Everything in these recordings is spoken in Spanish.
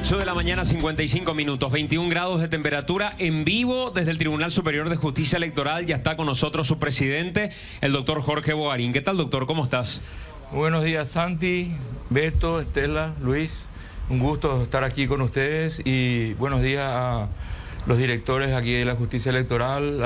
8 de la mañana, 55 minutos, 21 grados de temperatura en vivo desde el Tribunal Superior de Justicia Electoral. Ya está con nosotros su presidente, el doctor Jorge Bogarín. ¿Qué tal, doctor? ¿Cómo estás? Buenos días, Santi, Beto, Estela, Luis. Un gusto estar aquí con ustedes y buenos días a los directores aquí de la Justicia Electoral,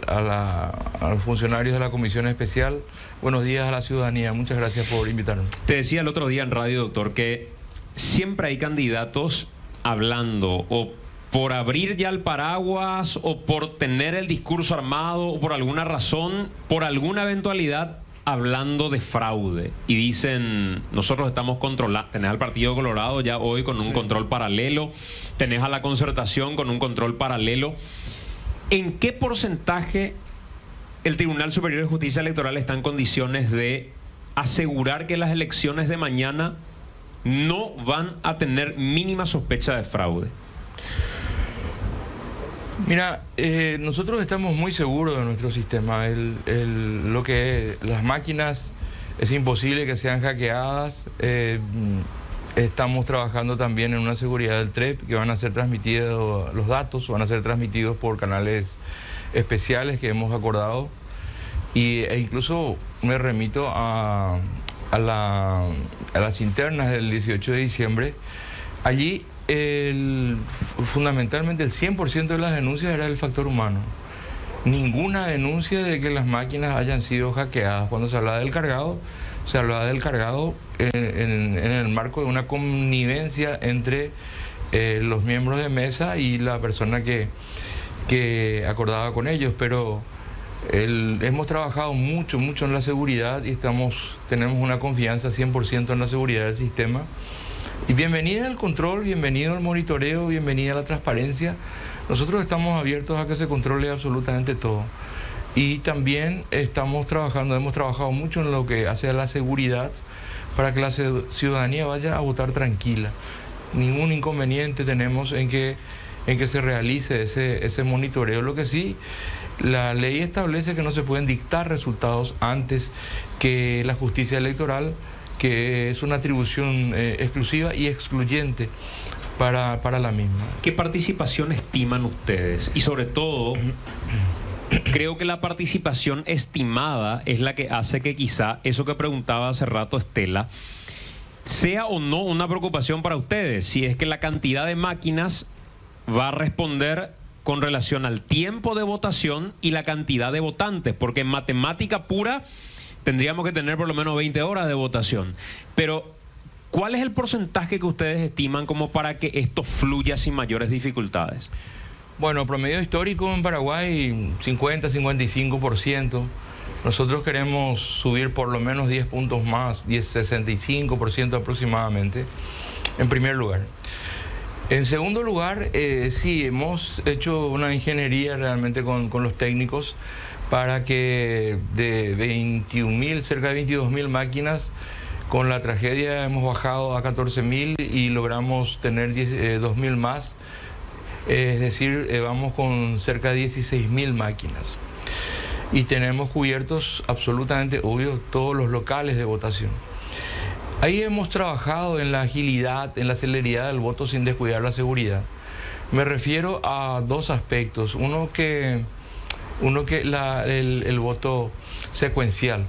a los funcionarios de la Comisión Especial. Buenos días a la ciudadanía. Muchas gracias por invitarnos. Te decía el otro día en radio, doctor, que siempre hay candidatos hablando o por abrir ya el paraguas o por tener el discurso armado o por alguna razón, por alguna eventualidad, hablando de fraude. Y dicen, nosotros estamos controlando. Tenés al Partido Colorado ya hoy con un control paralelo, tenés a la Concertación con un control paralelo. ¿En qué porcentaje el Tribunal Superior de Justicia Electoral está en condiciones de asegurar que las elecciones de mañana no van a tener mínima sospecha de fraude? Mira, nosotros estamos muy seguros de nuestro sistema. Lo que las máquinas es imposible que sean hackeadas. Estamos trabajando también en una seguridad del TREP, que van a ser transmitidos, los datos van a ser transmitidos por canales especiales que hemos acordado. E incluso me remito a las internas del 18 de diciembre. Allí fundamentalmente el 100% de las denuncias era el factor humano. Ninguna denuncia de que las máquinas hayan sido hackeadas. Cuando se hablaba del cargado, se hablaba del cargado en el marco de una connivencia entre los miembros de mesa y la persona que acordaba con ellos, pero hemos trabajado mucho en la seguridad y tenemos una confianza 100% en la seguridad del sistema. Y bienvenida al control, bienvenido al monitoreo, bienvenida a la transparencia. Nosotros estamos abiertos a que se controle absolutamente todo. Y también hemos trabajado mucho en lo que hace a la seguridad para que la ciudadanía vaya a votar tranquila. Ningún inconveniente tenemos en que se realice ese monitoreo. Lo que sí, la ley establece que no se pueden dictar resultados antes que la justicia electoral, que es una atribución exclusiva y excluyente para la misma. ¿Qué participación estiman ustedes? Y sobre todo, creo que la participación estimada es la que hace que quizá eso que preguntaba hace rato Estela sea o no una preocupación para ustedes, si es que la cantidad de máquinas va a responder con relación al tiempo de votación y la cantidad de votantes, porque en matemática pura tendríamos que tener por lo menos 20 horas de votación. Pero, ¿cuál es el porcentaje que ustedes estiman como para que esto fluya sin mayores dificultades? Bueno, promedio histórico en Paraguay, 50-55%. Nosotros queremos subir por lo menos 10 puntos más, 65% aproximadamente, en primer lugar. En segundo lugar, sí, hemos hecho una ingeniería realmente con los técnicos para que de 21.000, cerca de 22.000 máquinas, con la tragedia hemos bajado a 14.000 y logramos tener 2.000 más. Es decir, vamos con cerca de 16.000 máquinas. Y tenemos cubiertos absolutamente, obvio, todos los locales de votación. Ahí hemos trabajado en la agilidad, en la celeridad del voto sin descuidar la seguridad. Me refiero a dos aspectos. Uno que el voto secuencial.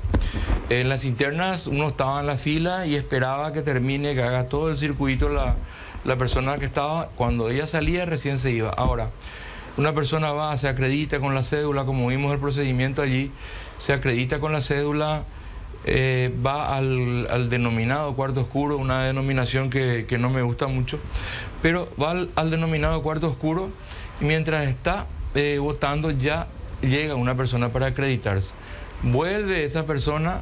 En las internas uno estaba en la fila y esperaba que termine, que haga todo el circuito la persona que estaba. Cuando ella salía recién se iba. Ahora, una persona va, se acredita con la cédula, como vimos el procedimiento allí, se acredita con la cédula, va al denominado cuarto oscuro, una denominación que no me gusta mucho, pero va al denominado cuarto oscuro y mientras está votando ya llega una persona para acreditarse. Vuelve esa persona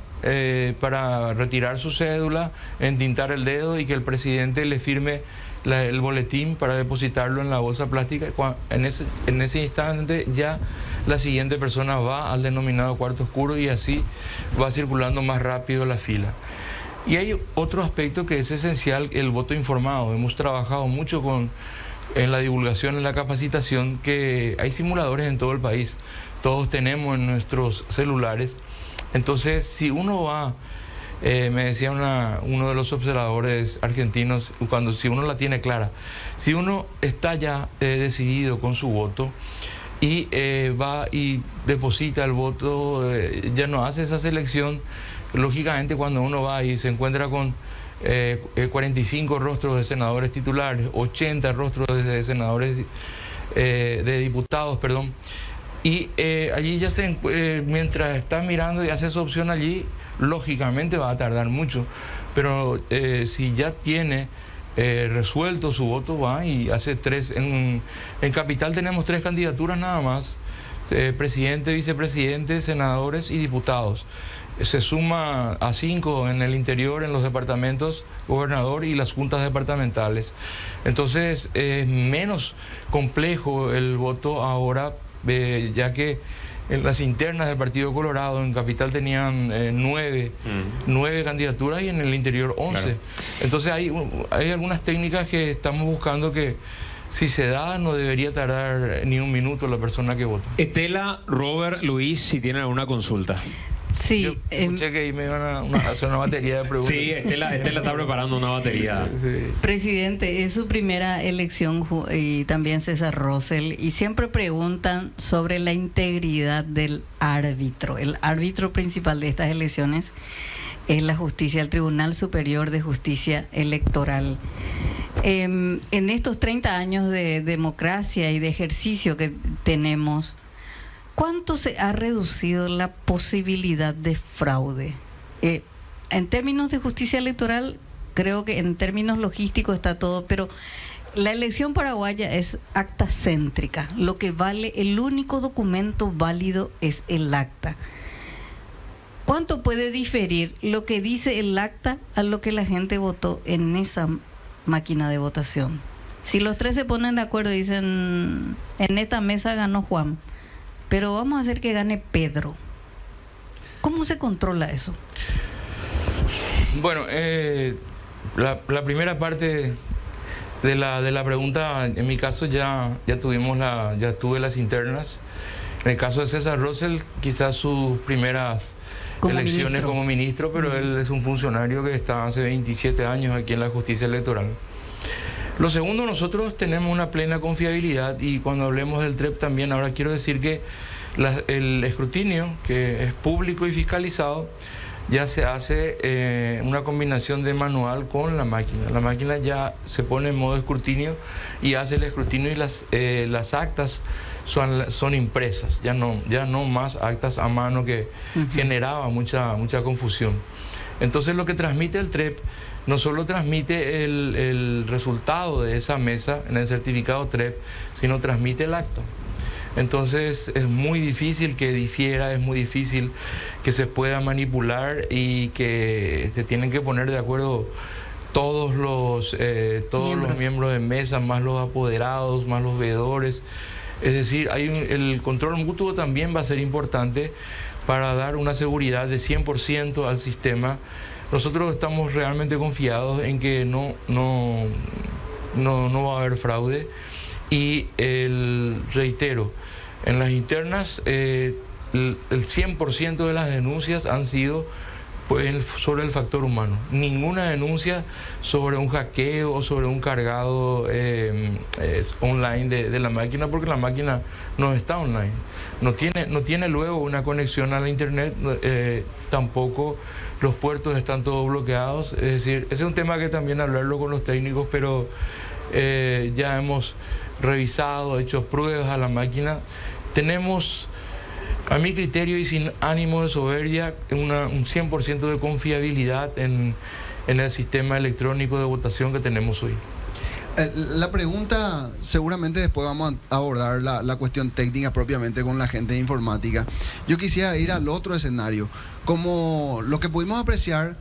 para retirar su cédula, entintar el dedo y que el presidente le firme el boletín para depositarlo en la bolsa plástica. En ese instante ya la siguiente persona va al denominado cuarto oscuro y así va circulando más rápido la fila. Y hay otro aspecto que es esencial, el voto informado. Hemos trabajado mucho en la divulgación, en la capacitación, que hay simuladores en todo el país. Todos tenemos en nuestros celulares. Entonces, si uno va Me decía uno de los observadores argentinos, si uno la tiene clara, si uno está ya decidido con su voto y va y deposita el voto, ya no hace esa selección, lógicamente cuando uno va y se encuentra con 45 rostros de senadores titulares, 80 rostros de senadores, de diputados, perdón, y allí ya mientras está mirando y hace su opción allí, lógicamente va a tardar mucho, pero si ya tiene resuelto su voto, va y hace tres. En Capital tenemos 3 candidaturas nada más: presidente, vicepresidente, senadores y diputados. Se suma a 5 en el interior, en los departamentos, gobernador y las juntas departamentales. Entonces es menos complejo el voto ahora, ya que en las internas del Partido Colorado en Capital tenían 9 candidaturas y en el interior 11. Claro. Entonces hay algunas técnicas que estamos buscando que, si se da, no debería tardar ni un minuto la persona que vota. Estela, Robert, Luis, si tienen alguna consulta. Sí. Yo escuché que ahí me iban a hacer una batería de preguntas. Sí, Estela está preparando una batería. Sí. Presidente, es su primera elección y también César Rosell, y siempre preguntan sobre la integridad del árbitro. El árbitro principal de estas elecciones es la justicia, el Tribunal Superior de Justicia Electoral. En estos 30 años de democracia y de ejercicio que tenemos, ¿cuánto se ha reducido la posibilidad de fraude? En términos de justicia electoral, creo que en términos logísticos está todo, pero la elección paraguaya es acta céntrica. Lo que vale, el único documento válido es el acta. ¿Cuánto puede diferir lo que dice el acta a lo que la gente votó en esa máquina de votación? Si los 3 se ponen de acuerdo y dicen, en esta mesa ganó Juan, pero vamos a hacer que gane Pedro, ¿cómo se controla eso? Bueno, la primera parte de la pregunta, en mi caso ya tuve las internas. En el caso de César Rosell, quizás sus primeras elecciones como ministro, pero él es un funcionario que está hace 27 años aquí en la justicia electoral. Lo segundo, nosotros tenemos una plena confiabilidad, y cuando hablemos del TREP también, ahora quiero decir que el escrutinio, que es público y fiscalizado, ya se hace una combinación de manual con la máquina. La máquina ya se pone en modo escrutinio y hace el escrutinio, y las actas son impresas, ya no más actas a mano, que generaba mucha confusión. Entonces lo que transmite el TREP no solo transmite el resultado de esa mesa en el certificado TREP, sino transmite el acta. Entonces es muy difícil que difiera, es muy difícil que se pueda manipular, y que se tienen que poner de acuerdo todos los miembros de mesa, más los apoderados, más los veedores. Es decir, el control mutuo también va a ser importante para dar una seguridad de 100% al sistema. Nosotros estamos realmente confiados en que no va a haber fraude, y reitero, en las internas el 100% de las denuncias han sido sobre el factor humano. Ninguna denuncia sobre un hackeo o sobre un cargado online de la máquina, porque la máquina no está online. No tiene luego una conexión a la internet, tampoco los puertos están todos bloqueados. Es decir, ese es un tema que también hablarlo con los técnicos, pero ya hemos revisado, hecho pruebas a la máquina. Tenemos, a mi criterio y sin ánimo de soberbia, un 100% de confiabilidad en el sistema electrónico de votación que tenemos hoy. La pregunta, seguramente después vamos a abordar la cuestión técnica propiamente con la gente de informática. Yo quisiera ir al otro escenario. Como lo que pudimos apreciar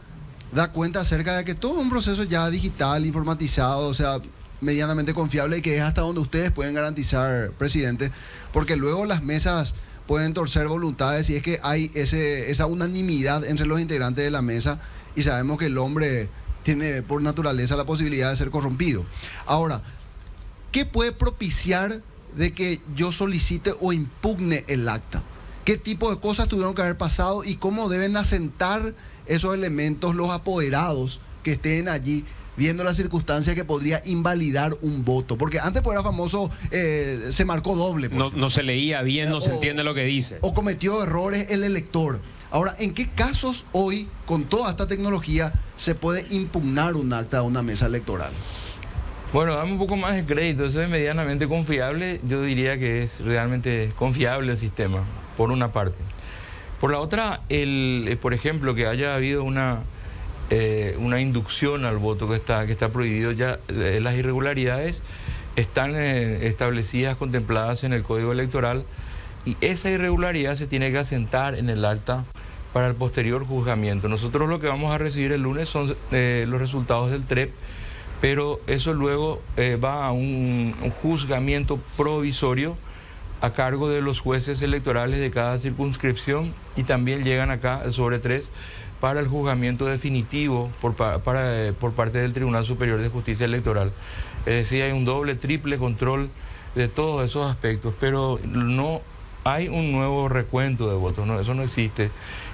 da cuenta acerca de que todo es un proceso ya digital, informatizado, o sea, medianamente confiable, y que es hasta donde ustedes pueden garantizar, presidente, porque luego las mesas pueden torcer voluntades, y es que hay esa unanimidad entre los integrantes de la mesa, y sabemos que el hombre tiene por naturaleza la posibilidad de ser corrompido. Ahora, ¿qué puede propiciar de que yo solicite o impugne el acta? ¿Qué tipo de cosas tuvieron que haber pasado y cómo deben asentar esos elementos, los apoderados que estén allí, viendo la circunstancia que podría invalidar un voto? Porque antes pues era famoso, se marcó doble. No se leía bien, no se entiende lo que dice. O cometió errores el elector. Ahora, ¿en qué casos hoy, con toda esta tecnología, se puede impugnar un acta de una mesa electoral? Bueno, dame un poco más de crédito, eso es medianamente confiable. Yo diría que es realmente confiable el sistema, por una parte. Por la otra, por ejemplo, que haya habido una inducción al voto que está prohibido, ya las irregularidades están establecidas, contempladas en el Código Electoral, y esa irregularidad se tiene que asentar en el acta para el posterior juzgamiento. Nosotros lo que vamos a recibir el lunes son los resultados del TREP, pero eso luego va a un juzgamiento provisorio a cargo de los jueces electorales de cada circunscripción, y también llegan acá el sobre 3 para el juzgamiento definitivo por parte del Tribunal Superior de Justicia Electoral. Es decir, hay un doble, triple control de todos esos aspectos, pero no hay un nuevo recuento de votos, no, eso no existe.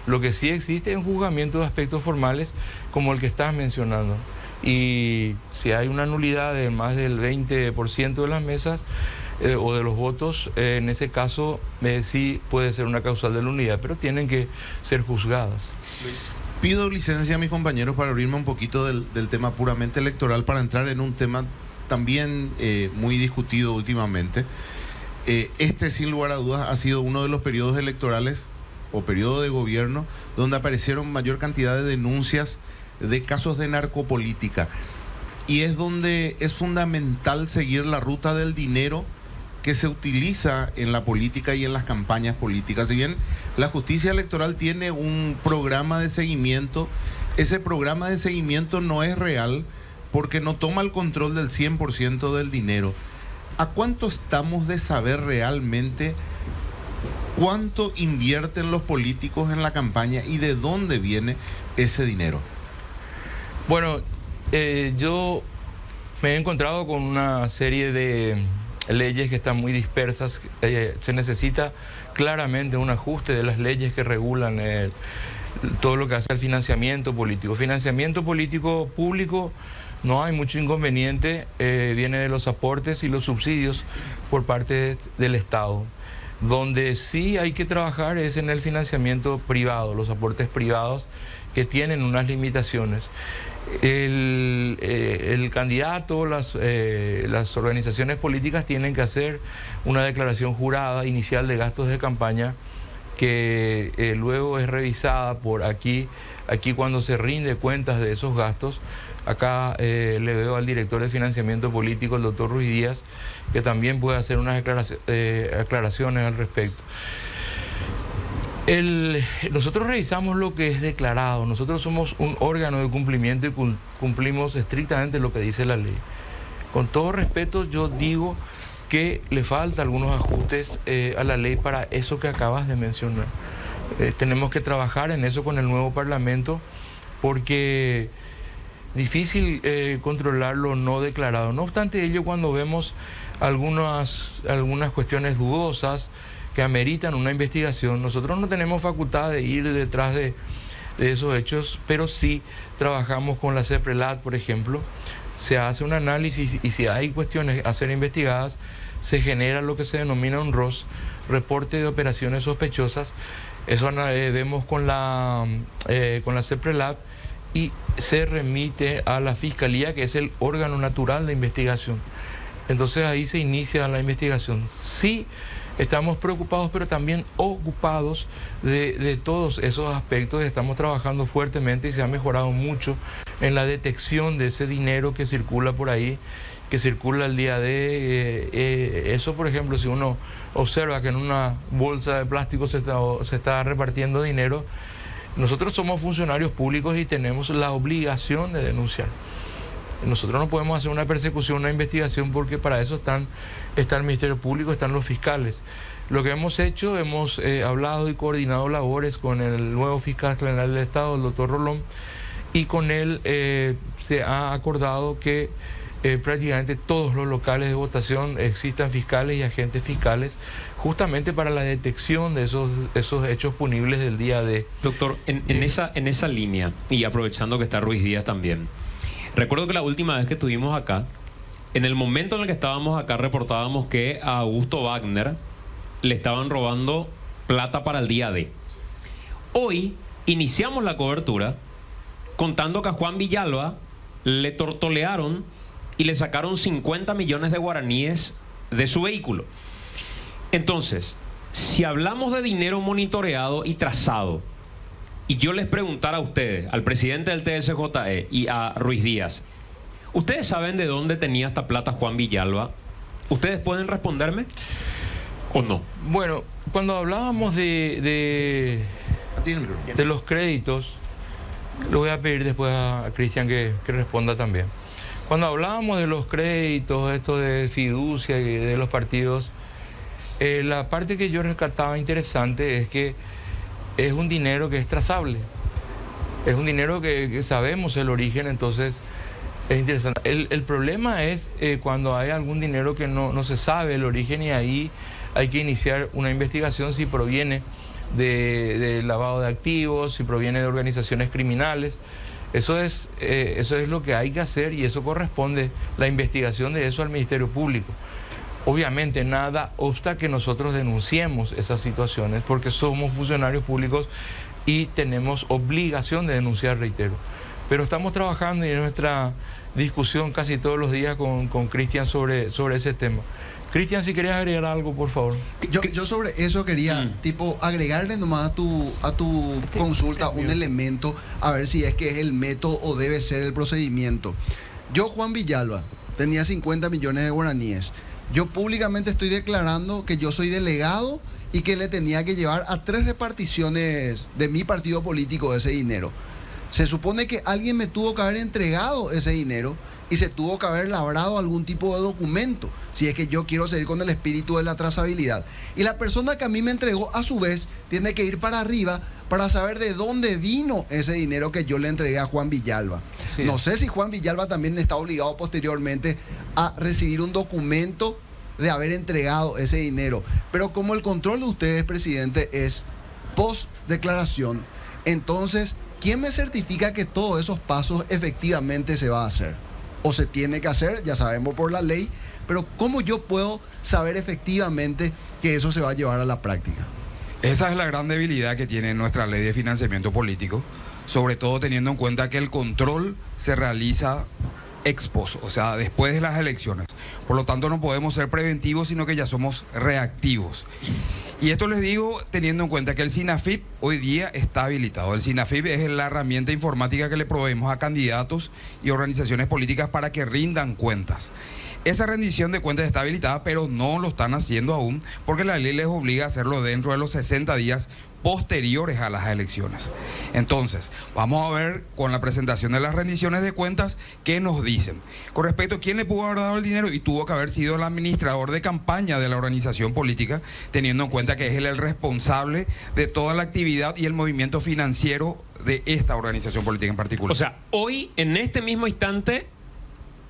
Lo que sí existe es un juzgamiento de aspectos formales como el que estás mencionando. Y si hay una nulidad de más del 20% de las mesas o de los votos, en ese caso sí puede ser una causal de nulidad, pero tienen que ser juzgadas. Pido licencia a mis compañeros para abrirme un poquito del tema puramente electoral, para entrar en un tema también muy discutido últimamente. Este, sin lugar a dudas, ha sido uno de los periodos electorales o periodo de gobierno donde aparecieron mayor cantidad de denuncias de casos de narcopolítica, y es donde es fundamental seguir la ruta del dinero que se utiliza en la política y en las campañas políticas. Si bien la justicia electoral tiene un programa de seguimiento, ese programa de seguimiento no es real porque no toma el control del 100% del dinero. ¿A cuánto estamos de saber realmente cuánto invierten los políticos en la campaña y de dónde viene ese dinero? Bueno, yo me he encontrado con una serie de leyes que están muy dispersas. Se necesita claramente un ajuste de las leyes que regulan todo lo que hace al financiamiento político. Financiamiento político público, no hay mucho inconveniente, viene de los aportes y los subsidios por parte del Estado. Donde sí hay que trabajar es en el financiamiento privado, los aportes privados que tienen unas limitaciones. El candidato, las organizaciones políticas tienen que hacer una declaración jurada inicial de gastos de campaña que luego es revisada por aquí cuando se rinde cuentas de esos gastos. Acá le veo al director de financiamiento político, el doctor Ruiz Díaz, que también puede hacer unas aclaraciones al respecto. Nosotros revisamos lo que es declarado. Nosotros somos un órgano de cumplimiento y cumplimos estrictamente lo que dice la ley. Con todo respeto, yo digo que le falta algunos ajustes a la ley para eso que acabas de mencionar. Tenemos que trabajar en eso con el nuevo Parlamento, porque difícil controlar lo no declarado. No obstante ello, cuando vemos algunas cuestiones dudosas que ameritan una investigación, nosotros no tenemos facultad de ir detrás de esos hechos, pero sí trabajamos con la CEPRELAT, por ejemplo. Se hace un análisis y si hay cuestiones a ser investigadas, se genera lo que se denomina un ROS, reporte de operaciones sospechosas. Eso vemos con la CEPRELAT y se remite a la Fiscalía, que es el órgano natural de investigación. Entonces ahí se inicia la investigación. Sí, estamos preocupados, pero también ocupados de todos esos aspectos. Estamos trabajando fuertemente y se ha mejorado mucho en la detección de ese dinero que circula por ahí, que circula el día de... eso, por ejemplo, si uno observa que en una bolsa de plástico se está repartiendo dinero, nosotros somos funcionarios públicos y tenemos la obligación de denunciar. Nosotros no podemos hacer una persecución, una investigación, porque para eso está el Ministerio Público, están los fiscales. Lo que hemos hecho, hemos hablado y coordinado labores con el nuevo fiscal general del Estado, el doctor Rolón, y con él se ha acordado que prácticamente todos los locales de votación existan fiscales y agentes fiscales, justamente para la detección de esos hechos punibles del día de... Doctor, en esa línea, y aprovechando que está Ruiz Díaz también, recuerdo que la última vez que estuvimos acá, en el momento en el que estábamos acá, reportábamos que a Augusto Wagner le estaban robando plata para el día D. Hoy iniciamos la cobertura contando que a Juan Villalba le tortolearon y le sacaron 50 millones de guaraníes de su vehículo. Entonces, si hablamos de dinero monitoreado y trazado, y yo les preguntara a ustedes, al presidente del TSJE y a Ruiz Díaz, ¿ustedes saben de dónde tenía esta plata Juan Villalba? ¿Ustedes pueden responderme o no? Bueno, cuando hablábamos de los créditos, le voy a pedir después a Cristian que responda también. Cuando hablábamos de los créditos, esto de fiducia y de los partidos, la parte que yo rescataba interesante es que es un dinero que es trazable. Es un dinero que sabemos el origen, entonces es interesante. El problema es cuando hay algún dinero que no se sabe el origen, y ahí hay que iniciar una investigación si proviene de lavado de activos, si proviene de organizaciones criminales. Eso es lo que hay que hacer, y eso corresponde, la investigación de eso, al Ministerio Público. Obviamente nada obsta que nosotros denunciemos esas situaciones, porque somos funcionarios públicos y tenemos obligación de denunciar, reitero. Pero estamos trabajando, y en nuestra discusión casi todos los días con Cristian sobre ese tema. Cristian, si querías agregar algo, por favor. Yo sobre eso quería, agregarle nomás a tu consulta un elemento, a ver si es que es el método o debe ser el procedimiento. Yo, Juan Villalba, tenía 50 millones de guaraníes. Yo públicamente estoy declarando que yo soy delegado y que le tenía que llevar a 3 reparticiones de mi partido político ese dinero. Se supone que alguien me tuvo que haber entregado ese dinero y se tuvo que haber labrado algún tipo de documento, si es que yo quiero seguir con el espíritu de la trazabilidad. Y la persona que a mí me entregó, a su vez, tiene que ir para arriba para saber de dónde vino ese dinero que yo le entregué a Juan Villalba. Sí. No sé si Juan Villalba también está obligado posteriormente a recibir un documento de haber entregado ese dinero. Pero como el control de ustedes, presidente, es post declaración, entonces, ¿quién me certifica que todos esos pasos efectivamente se va a hacer? O se tiene que hacer, ya sabemos por la ley, pero ¿cómo yo puedo saber efectivamente que eso se va a llevar a la práctica? Esa es la gran debilidad que tiene nuestra ley de financiamiento político, sobre todo teniendo en cuenta que el control se realiza ex post, o sea, después de las elecciones. Por lo tanto, no podemos ser preventivos, sino que ya somos reactivos. Y esto les digo teniendo en cuenta que el SINAFIP hoy día está habilitado. El SINAFIP es la herramienta informática que le proveemos a candidatos y organizaciones políticas para que rindan cuentas. Esa rendición de cuentas está habilitada, pero no lo están haciendo aún porque la ley les obliga a hacerlo dentro de los 60 días posteriores a las elecciones. Entonces, vamos a ver con la presentación de las rendiciones de cuentas qué nos dicen. Con respecto a quién le pudo haber dado el dinero, y tuvo que haber sido el administrador de campaña de la organización política, teniendo en cuenta que es él el responsable de toda la actividad y el movimiento financiero de esta organización política en particular. O sea, hoy, en este mismo instante,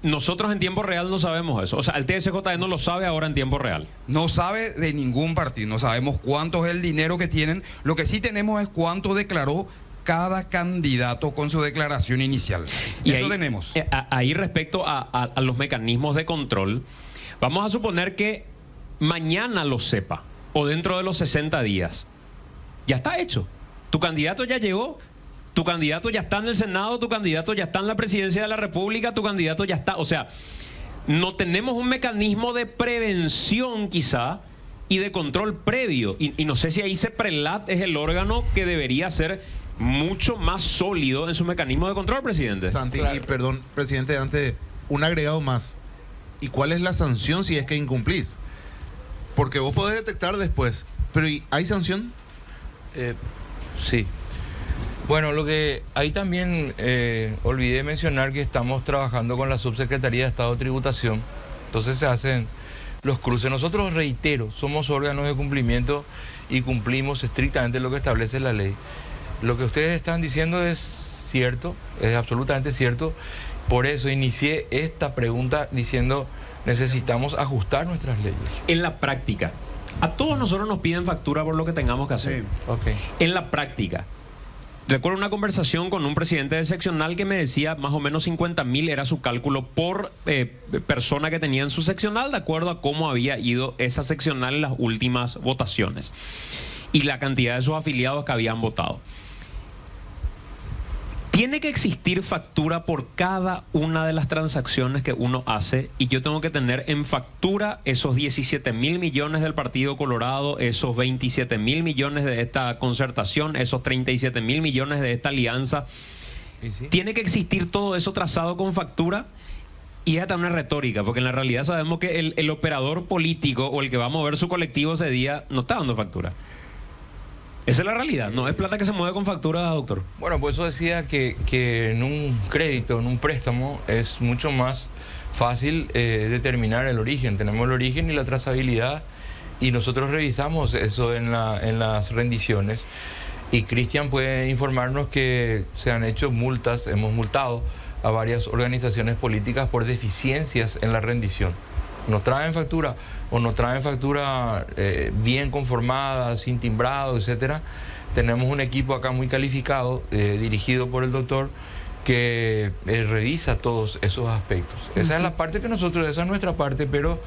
nosotros en tiempo real no sabemos eso. O sea, el TSJE no lo sabe ahora en tiempo real. No sabe de ningún partido, no sabemos cuánto es el dinero que tienen. Lo que sí tenemos es cuánto declaró cada candidato con su declaración inicial. Y eso ahí, tenemos. Ahí respecto a los mecanismos de control, vamos a suponer que mañana lo sepa, o dentro de los 60 días. Ya está hecho. Tu candidato ya llegó. Tu candidato ya está en el Senado, tu candidato ya está en la presidencia de la República, tu candidato ya está. O sea, no tenemos un mecanismo de prevención quizá y de control previo. Y no sé si ahí CEPRELAT es el órgano que debería ser mucho más sólido en su mecanismo de control, presidente. Santi, claro. Y perdón, presidente, antes, un agregado más. ¿Y cuál es la sanción si es que incumplís? Porque vos podés detectar después, pero ¿hay sanción? Sí. Bueno, lo que ahí también olvidé mencionar que estamos trabajando con la Subsecretaría de Estado de Tributación. Entonces se hacen los cruces. Nosotros, reitero, somos órganos de cumplimiento y cumplimos estrictamente lo que establece la ley. Lo que ustedes están diciendo es cierto, es absolutamente cierto, Por eso inicié esta pregunta diciendo, necesitamos ajustar nuestras leyes. En la práctica, a todos nosotros nos piden factura por lo que tengamos que hacer. Sí. Okay. En la práctica, recuerdo una conversación con un presidente de seccional que me decía más o menos 50.000 era su cálculo por persona que tenía en su seccional, de acuerdo a cómo había ido esa seccional en las últimas votaciones y la cantidad de sus afiliados que habían votado. Tiene que existir factura por cada una de las transacciones que uno hace y yo tengo que tener en factura esos 17.000 millones del Partido Colorado, esos 27.000 millones de esta concertación, esos 37.000 millones de esta alianza. ¿Y sí? Tiene que existir todo eso trazado con factura y es hasta una retórica, porque en la realidad sabemos que el operador político o el que va a mover su colectivo ese día no está dando factura. Esa es la realidad, no es plata que se mueve con factura, doctor. Bueno, por eso decía que en un crédito, en un préstamo, es mucho más fácil determinar el origen. Tenemos el origen y la trazabilidad y nosotros revisamos eso en las rendiciones. Y Cristian puede informarnos que se han hecho multas, hemos multado a varias organizaciones políticas por deficiencias en la rendición. Nos traen factura o nos traen factura bien conformada, sin timbrado, etcétera. Tenemos un equipo acá muy calificado, dirigido por el doctor, que revisa todos esos aspectos. Esa es la parte que nosotros, esa es nuestra parte, pero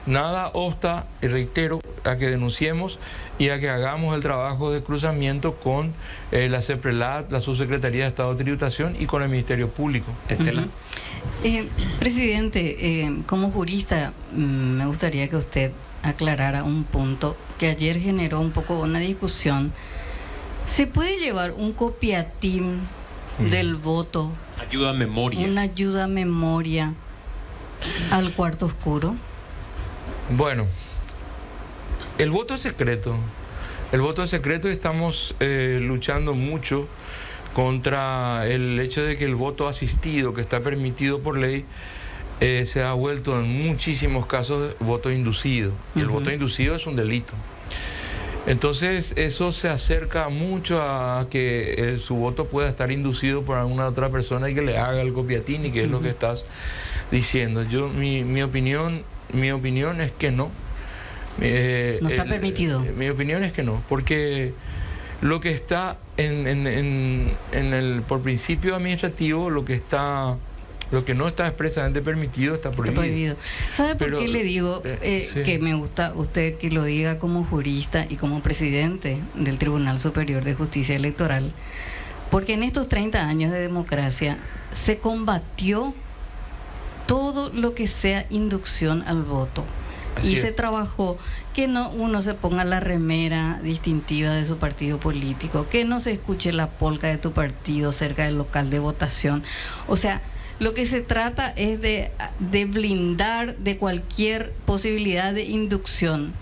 nada obsta, y reitero, a que denunciemos y a que hagamos el trabajo de cruzamiento con la CEPRELAT, la Subsecretaría de Estado de Tributación y con el Ministerio Público. Estela. Presidente, como jurista, me gustaría que usted aclarara un punto que ayer generó un poco una discusión. ¿Se puede llevar un copiatín del voto, Ayuda a memoria. una ayuda a memoria al cuarto oscuro? Bueno, el voto es secreto. El voto es secreto y estamos luchando mucho contra el hecho de que el voto asistido, que está permitido por ley, se ha vuelto en muchísimos casos voto inducido. Y el voto inducido es un delito. Entonces eso se acerca mucho a que su voto pueda estar inducido por alguna otra persona y que le haga el copiatín, y que es lo que estás diciendo. Mi opinión es que no. No está permitido. Mi opinión es que no, porque lo que está por principio administrativo, lo que no está expresamente permitido está prohibido. ¿Sabe por Pero, qué le digo sí. que me gusta usted que lo diga como jurista y como presidente del Tribunal Superior de Justicia Electoral? Porque en estos 30 años de democracia se combatió todo lo que sea inducción al voto. Así Y es. se trabajó que no uno se ponga la remera distintiva de su partido político, que no se escuche la polca de tu partido cerca del local de votación. O sea, lo que se trata es de blindar de cualquier posibilidad de inducción.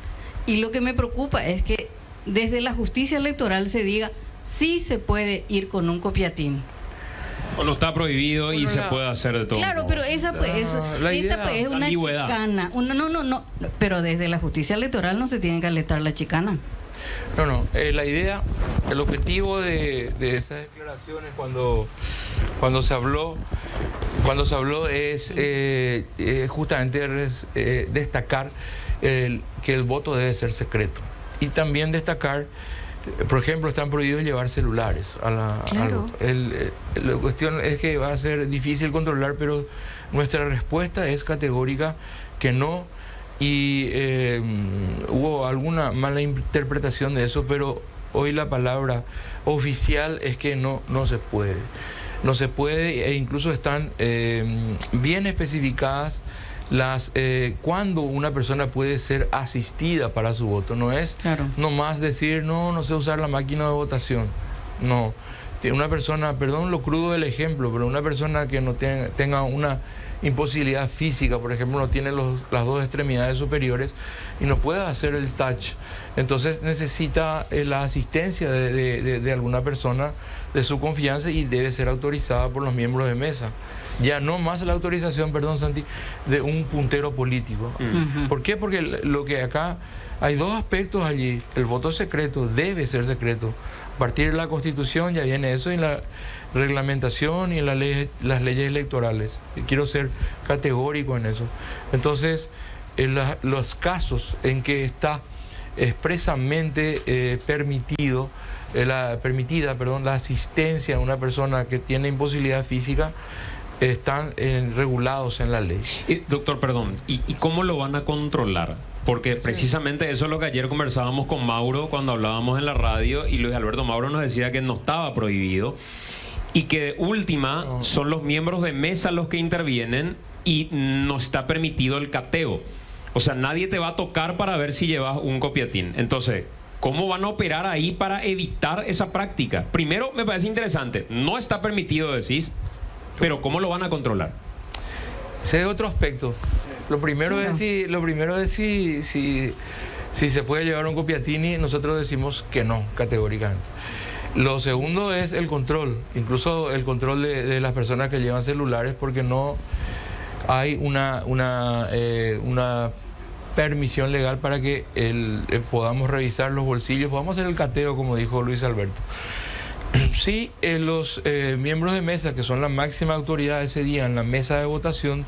Y lo que me preocupa es que desde la justicia electoral se diga sí se puede ir con un copiatín. O no está prohibido y Bueno, se puede hacer de todo. Claro, pero esa pues, es una ambigüedad. chicana. No. Pero desde la justicia electoral no se tiene que alertar la chicana. No, la idea, el objetivo de esas declaraciones cuando se habló es justamente destacar que el voto debe ser secreto. Y también destacar, por ejemplo, están prohibidos llevar celulares Claro. la cuestión es que va a ser difícil controlar, pero nuestra respuesta es categórica que no. Y hubo alguna mala interpretación de eso, pero hoy la palabra oficial es que no se puede. No se puede, e incluso están bien especificadas cuando una persona puede ser asistida para su voto. No es nomás decir no sé usar la máquina de votación. No. Una persona, perdón lo crudo del ejemplo, pero una persona que no tenga una imposibilidad física, por ejemplo, no tiene las dos extremidades superiores y no puede hacer el touch, entonces necesita la asistencia de alguna persona de su confianza y debe ser autorizada por los miembros de mesa. ya no más la autorización, perdón Santi, de un puntero político. ¿Por qué? Porque lo que acá hay dos aspectos allí. El voto secreto debe ser secreto. A partir de la Constitución ya viene eso, y la reglamentación y en las leyes electorales. Y quiero ser categórico en eso. Entonces, los casos en que está expresamente permitida la asistencia a una persona que tiene imposibilidad física están regulados en la ley. Doctor, perdón, ¿y cómo lo van a controlar? Porque precisamente eso es lo que ayer conversábamos con Mauro cuando hablábamos en la radio, y Luis Alberto Mauro nos decía que no estaba prohibido y que de última son los miembros de mesa los que intervienen y no está permitido el cateo. O sea, nadie te va a tocar para ver si llevas un copiatín. Entonces, ¿cómo van a operar ahí para evitar esa práctica? Primero, me parece interesante, no está permitido, decís, pero ¿cómo lo van a controlar? Ese es otro aspecto. Lo primero es si se puede llevar un copiatini. Nosotros decimos que no, categóricamente. Lo segundo es el control, incluso el control de las personas que llevan celulares, porque no hay una permisión legal para que podamos revisar los bolsillos, podamos hacer el cateo, como dijo Luis Alberto. Sí, los miembros de mesa, que son la máxima autoridad ese día en la mesa de votación,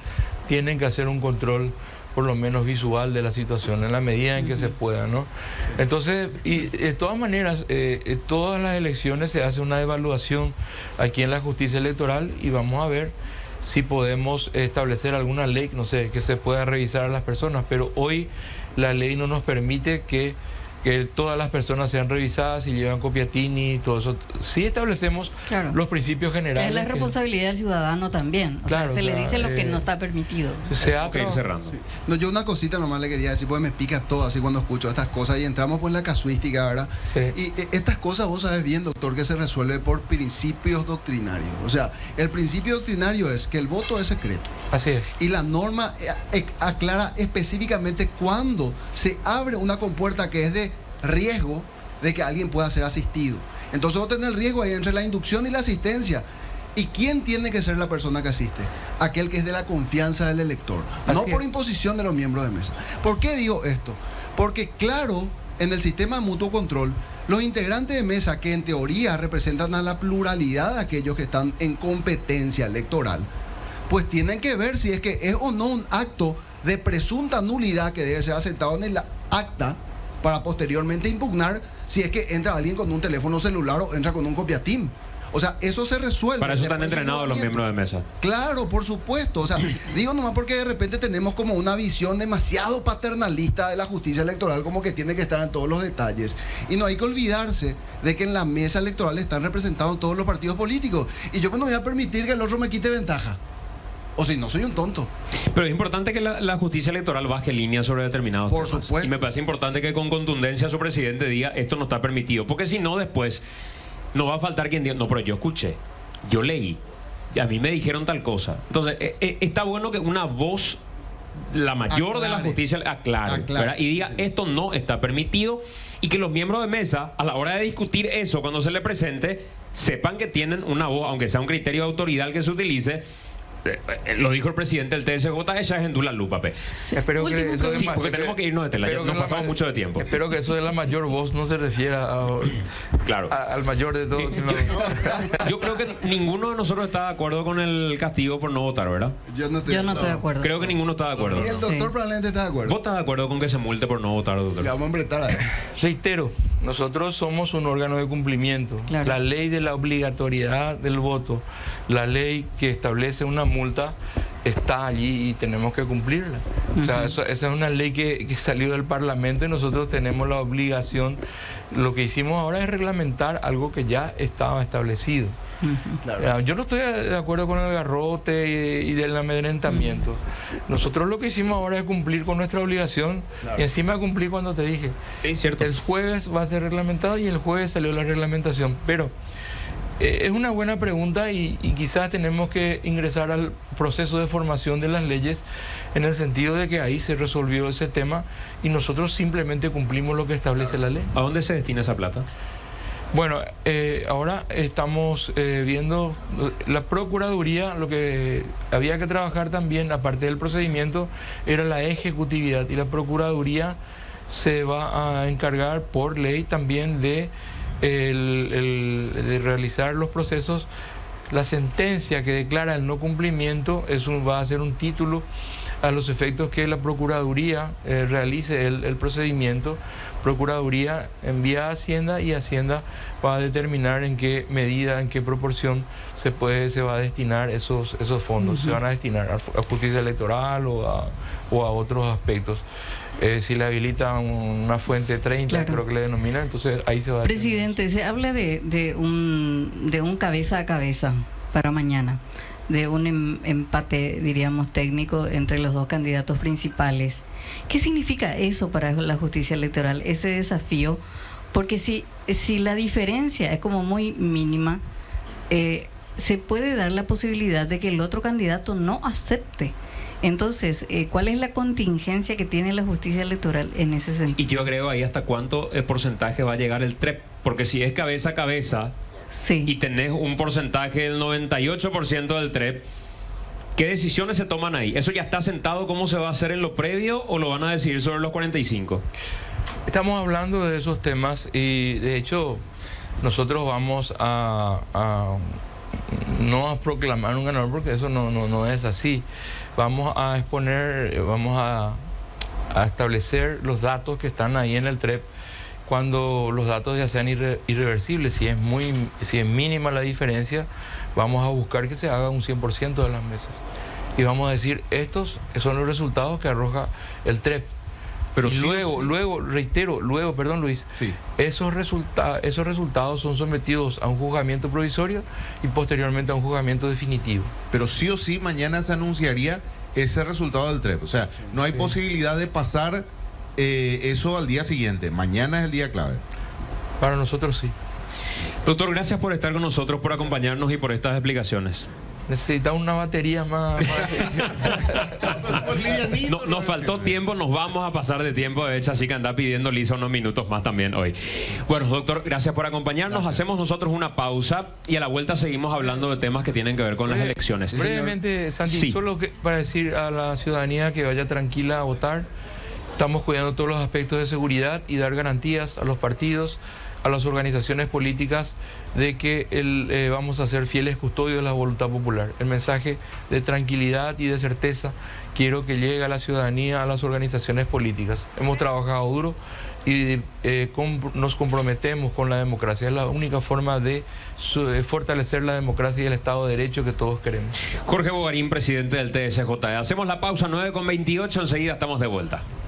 tienen que hacer un control por lo menos visual de la situación, en la medida en que se pueda, ¿no? Entonces, y de todas maneras, todas las elecciones se hace una evaluación aquí en la justicia electoral y vamos a ver si podemos establecer alguna ley, no sé, que se pueda revisar a las personas, pero hoy la ley no nos permite que todas las personas sean revisadas y llevan copiatini y todo eso. Sí establecemos los principios generales. Es la responsabilidad del ciudadano también. O sea, se le dice lo que no está permitido. Ir cerrando. Sí. No, yo una cosita nomás le quería decir, porque me pica todo así cuando escucho estas cosas y entramos pues en la casuística, ¿verdad? Sí. Y estas cosas vos sabes bien, doctor, que se resuelve por principios doctrinarios. O sea, el principio doctrinario es que el voto es secreto. Así es. Y la norma aclara específicamente cuándo se abre una compuerta que es de riesgo de que alguien pueda ser asistido. Entonces vos tenés el riesgo ahí entre la inducción y la asistencia. ¿Y quién tiene que ser la persona que asiste? Aquel que es de la confianza del elector, no por imposición de los miembros de mesa. ¿Por qué digo esto? Porque claro, en el sistema de mutuo control, los integrantes de mesa, que en teoría representan a la pluralidad de aquellos que están en competencia electoral, pues tienen que ver si es que es o no un acto de presunta nulidad que debe ser aceptado en el acta para posteriormente impugnar si es que entra alguien con un teléfono celular o entra con un copiatín. O sea, eso se resuelve. Para eso están entrenados los miembros de mesa. Claro, por supuesto. O sea, digo nomás porque de repente tenemos como una visión demasiado paternalista de la justicia electoral, como que tiene que estar en todos los detalles. Y no hay que olvidarse de que en la mesa electoral están representados todos los partidos políticos. Y yo no voy a permitir que el otro me quite ventaja. O si no, soy un tonto. Pero es importante que la justicia electoral baje línea sobre determinados temas. Por supuesto. Y me parece importante que con contundencia su presidente diga esto no está permitido. Porque si no, después no va a faltar quien diga, no, pero yo escuché, yo leí, a mí me dijeron tal cosa. Entonces, está bueno que una voz, la mayor de la justicia, aclare. Y diga esto no está permitido, y que los miembros de mesa, a la hora de discutir eso, cuando se le presente, sepan que tienen una voz, aunque sea un criterio de autoridad el que se utilice. Lo dijo el presidente del TSJ, ella es en Dula Lupa. Sí, porque tenemos que irnos de tela, nos pasamos mucho de tiempo. Espero que eso de la mayor voz no se refiera al mayor de todos. Sino... Yo creo que ninguno de nosotros está de acuerdo con el castigo por no votar, ¿verdad? Yo no estoy de acuerdo. Creo que ninguno está de acuerdo. Y el doctor probablemente está de acuerdo. ¿Vos estás de acuerdo con que se multe por no votar, doctor? Le vamos a embretar a él. Reitero, nosotros somos un órgano de cumplimiento. Claro. La ley de la obligatoriedad del voto, la ley que establece una multa, está allí y tenemos que cumplirla. O sea, esa es una ley que salió del Parlamento y nosotros tenemos la obligación. Lo que hicimos ahora es reglamentar algo que ya estaba establecido. Claro. Yo no estoy de acuerdo con el garrote y del amedrentamiento. Nosotros lo que hicimos ahora es cumplir con nuestra obligación y encima cumplir cuando te dije. Sí, cierto. El jueves va a ser reglamentado y el jueves salió la reglamentación. Pero es una buena pregunta y quizás tenemos que ingresar al proceso de formación de las leyes en el sentido de que ahí se resolvió ese tema y nosotros simplemente cumplimos lo que establece la ley. ¿A dónde se destina esa plata? Bueno, ahora estamos viendo la Procuraduría. Lo que había que trabajar también, aparte del procedimiento, era la ejecutividad, y la Procuraduría se va a encargar por ley también de realizar los procesos. La sentencia que declara el no cumplimiento va a ser un título a los efectos que la Procuraduría realice el procedimiento. Procuraduría envía a Hacienda, y Hacienda va a determinar en qué medida, en qué proporción se va a destinar esos fondos. Se van a destinar a justicia electoral o a otros aspectos. Si le habilitan una fuente 30, Claro. creo que le denominan, entonces ahí se va a destinar. Presidente, se habla de un cabeza a cabeza para mañana, de un empate, diríamos, técnico entre los dos candidatos principales. ¿Qué significa eso para la justicia electoral, ese desafío? Porque si la diferencia es como muy mínima, se puede dar la posibilidad de que el otro candidato no acepte. Entonces, ¿cuál es la contingencia que tiene la justicia electoral en ese sentido? Y yo agrego ahí hasta cuánto porcentaje va a llegar el TREP, porque si es cabeza a cabeza Sí. y tenés un porcentaje del 98% del TREP, ¿qué decisiones se toman ahí? ¿Eso ya está sentado cómo se va a hacer en lo previo o lo van a decidir sobre los 45? Estamos hablando de esos temas, y de hecho nosotros vamos no a proclamar un ganador, porque eso no es así. Vamos a exponer, vamos a establecer los datos que están ahí en el TREP, cuando los datos ya sean irreversibles. Si es mínima la diferencia, vamos a buscar que se haga un 100% de las mesas. Y vamos a decir, estos son los resultados que arroja el TREP. Pero Y sí, luego, perdón Luis, sí. esos resultados son sometidos a un juzgamiento provisorio y posteriormente a un juzgamiento definitivo. Pero sí o sí mañana se anunciaría ese resultado del TREP. O sea, no hay Sí. posibilidad de pasar eso al día siguiente. Mañana es el día clave. Para nosotros sí. Doctor, gracias por estar con nosotros, por acompañarnos y por estas explicaciones. Necesitamos una batería más... No, nos faltó tiempo, nos vamos a pasar de tiempo, de hecho, así que anda pidiendo Lisa unos minutos más también hoy. Bueno, doctor, gracias por acompañarnos. Gracias. Hacemos nosotros una pausa y a la vuelta seguimos hablando de temas que tienen que ver con las elecciones. Brevemente, Santi, Sí. solo para decir a la ciudadanía que vaya tranquila a votar. Estamos cuidando todos los aspectos de seguridad y dar garantías a los partidos, a las organizaciones políticas, de que vamos a ser fieles custodios de la voluntad popular. El mensaje de tranquilidad y de certeza quiero que llegue a la ciudadanía, a las organizaciones políticas. Hemos trabajado duro y nos comprometemos con la democracia. Es la única forma de fortalecer la democracia y el Estado de Derecho que todos queremos. Jorge Bogarín, presidente del TSJ. Hacemos la pausa 9:28, enseguida estamos de vuelta.